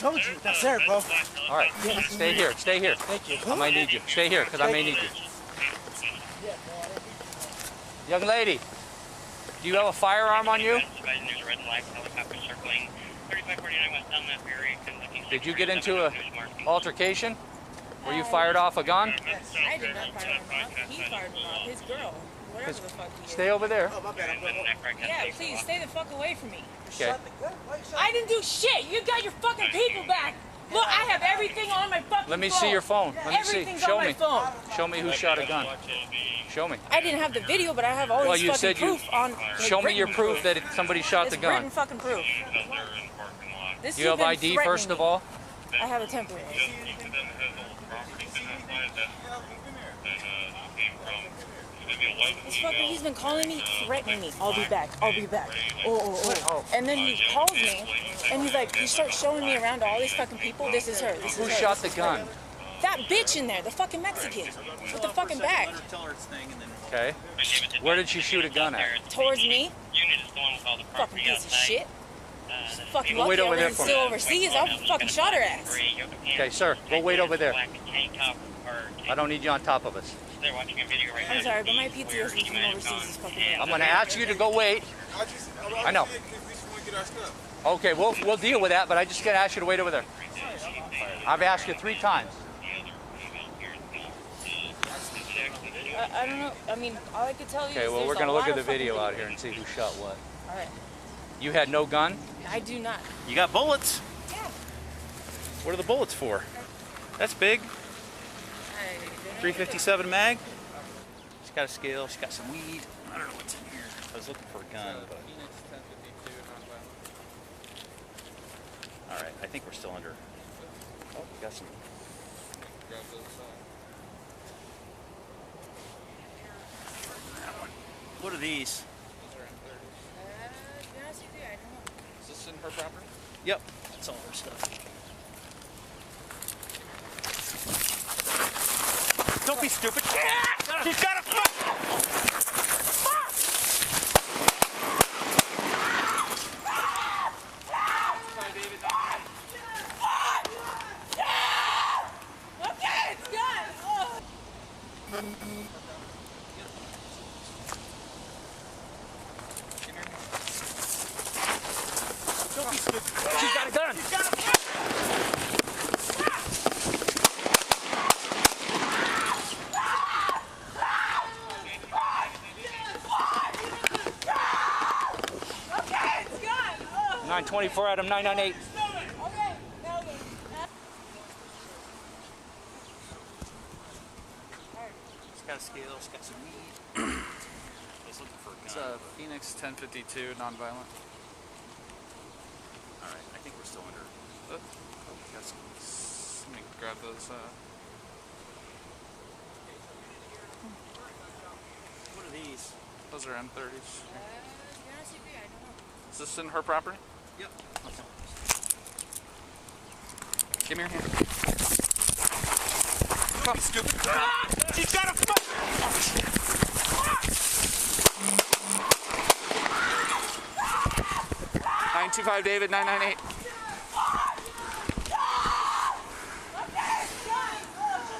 told you. That's there, bro. All right, stay here. Stay here. Thank you. I might need you. Stay here, because I may need you. Young lady, do you have a firearm on you? Did you get into an altercation? Were you fired off a gun? I did not fire him off. He fired him off. His girl. Whatever the fuck he is. Stay over there. Oh, my bad. Yeah, please stay the fuck away from me. Okay. I didn't do shit. You got your fucking people back. Look, I have everything on my fucking phone. Let me see your phone. Let me see. Everything's Show on me. my phone. Show me who shot a gun. Show me. I didn't have the video, but I have all this fucking proof on. Like, show me your proof that somebody shot the gun. Written fucking proof. Do you have ID first of all? I have a temporary. He's been calling me, threatening me. I'll be back. I'll be back. Oh. And then he calls me, and he's like, he starts showing me around to all these fucking people. This is her. This is her. Who shot the gun? That bitch in there, the fucking Mexican, with the fucking bag. Okay. Where did she shoot a gun at? Towards me. Fucking piece of shit. Fucking lucky I wasn't still overseas. I fucking shot her ass. Okay, sir. Go wait over there. I don't need you on top of us. I'm sorry, but my PTSD from overseas is fucking bad. I'm going to ask you to go wait. I know. Okay, we'll deal with that, but I just got to ask you to wait over there. I've asked you 3 times. I don't know. I mean, all I could tell you is okay, well, we're going to look at the video out here and see who shot what. All right. You had no gun? I do not. You got bullets? Yeah. What are the bullets for? That's big. 357 mag. She's got a scale. She's got some weed. I don't know what's in here. I was looking for a gun, but... All right, I think we're still under... Oh, we got some... What are these? To be honest with you, I don't know. Is this in her property? Yep, that's all her stuff. Don't be stupid. She's got a foot! Okay, it's gone. Oh. Don't be stupid. She's got a gun. She's got a gun. Okay, it's gone. Oh. 924 Adam 998. Okay. She's got a scale. She's got some weed. I was looking for a gun. It's Phoenix 1052, nonviolent. All right, I think we're still under. Oh, got some. Let me grab those. What are these? Those are M30s. To be honest with you, I don't know. Is this in her property? Yep. Okay. Give me your hand. Don't be stupid. She's got a foot! 925 David 998.